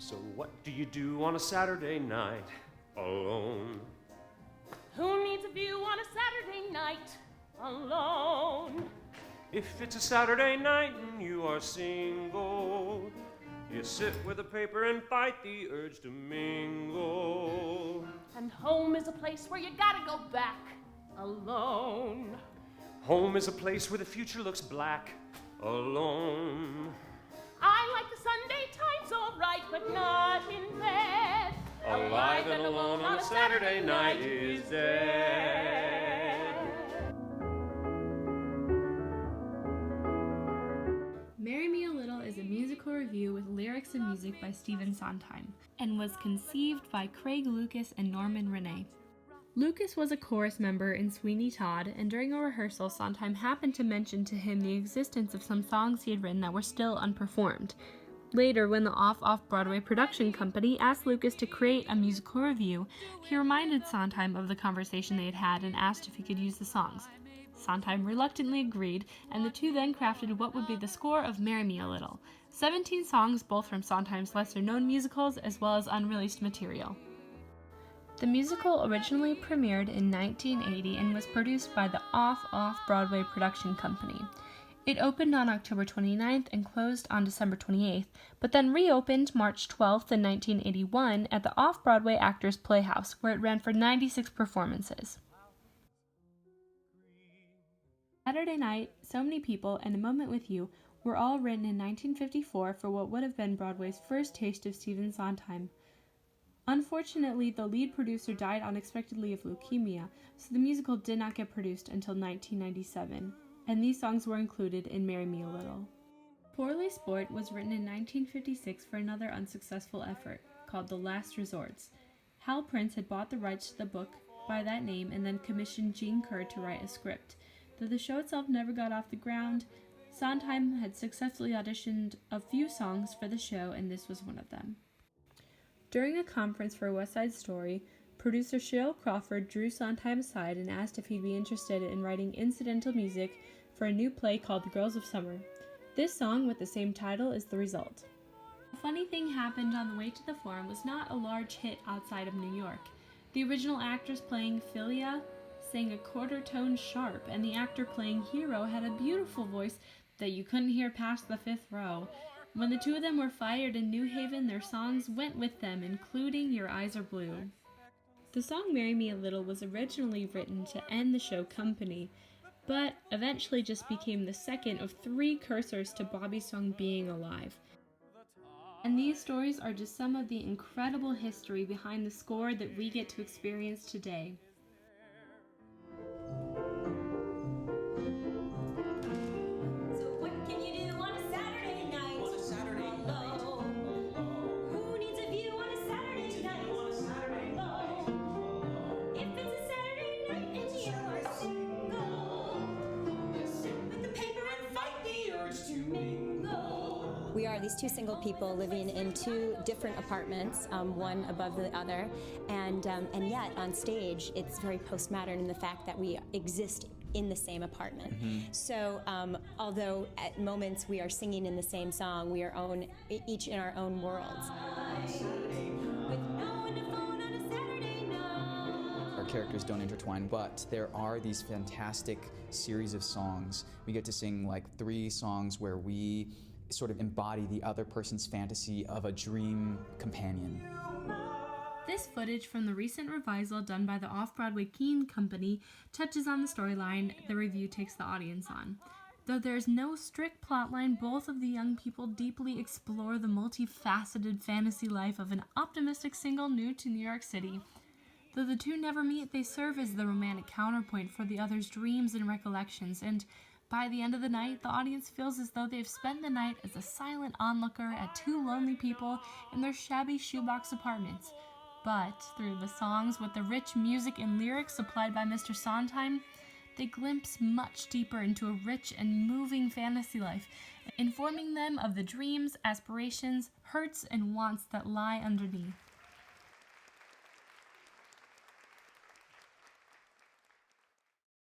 So what do you do on a Saturday night alone? Who needs a view on a Saturday night alone? If it's a Saturday night and you are single, you sit with a paper and fight the urge to mingle. And home is a place where you gotta go back alone. Home is a place where the future looks black alone. I like the Sunday Times all right, but not in bed. Alive and alone on a Saturday night is dead. Marry Me a Little is a musical review with lyrics and music by Stephen Sondheim, and was conceived by Craig Lucas and Norman Renee. Lucas was a chorus member in Sweeney Todd, and during a rehearsal, Sondheim happened to mention to him the existence of some songs he had written that were still unperformed. Later, when the Off-Broadway production company asked Lucas to create a musical review, he reminded Sondheim of the conversation they had had and asked if he could use the songs. Sondheim reluctantly agreed, and the two then crafted what would be the score of Marry Me a Little, 17 songs both from Sondheim's lesser-known musicals as well as unreleased material. The musical originally premiered in 1980 and was produced by the Off-Broadway production company. It opened on October 29th and closed on December 28th, but then reopened March 12th in 1981 at the Off-Broadway Actors Playhouse, where it ran for 96 performances. Saturday Night, So Many People, and A Moment with You were all written in 1954 for what would have been Broadway's first taste of Stephen Sondheim. Unfortunately, the lead producer died unexpectedly of leukemia, so the musical did not get produced until 1997, and these songs were included in Marry Me a Little. Poorly Sport was written in 1956 for another unsuccessful effort, called The Last Resorts. Hal Prince had bought the rights to the book by that name and then commissioned Gene Kerr to write a script. Though the show itself never got off the ground, Sondheim had successfully auditioned a few songs for the show, and this was one of them. During a conference for West Side Story, producer Cheryl Crawford drew Sondheim aside and asked if he'd be interested in writing incidental music for a new play called The Girls of Summer. This song, with the same title, is the result. A funny thing happened on the way to the Forum was not a large hit outside of New York. The original actress playing Philia sang a quarter tone sharp, and the actor playing Hero had a beautiful voice that you couldn't hear past the fifth row. When the two of them were fired in New Haven, their songs went with them, including Your Eyes Are Blue. The song Marry Me a Little was originally written to end the show Company, but eventually just became the second of 3 cursors to Bobby's song Being Alive. And these stories are just some of the incredible history behind the score that we get to experience today. We are these 2 single people living in 2 different apartments, one above the other, and yet on stage it's very postmodern in the fact that we exist in the same apartment. So although at moments we are singing in the same song, we are each in our own worlds. Our characters don't intertwine, but there are these fantastic series of songs. We get to sing like 3 songs where we sort of embody the other person's fantasy of a dream companion. This footage from the recent revisal done by the Off-Broadway Keen Company touches on the storyline the review takes the audience on. Though there is no strict plotline, both of the young people deeply explore the multifaceted fantasy life of an optimistic single new to New York City. Though the two never meet, they serve as the romantic counterpoint for the other's dreams and recollections, and by the end of the night, the audience feels as though they've spent the night as a silent onlooker at 2 lonely people in their shabby shoebox apartments. But through the songs with the rich music and lyrics supplied by Mr. Sondheim, they glimpse much deeper into a rich and moving fantasy life, informing them of the dreams, aspirations, hurts, and wants that lie underneath.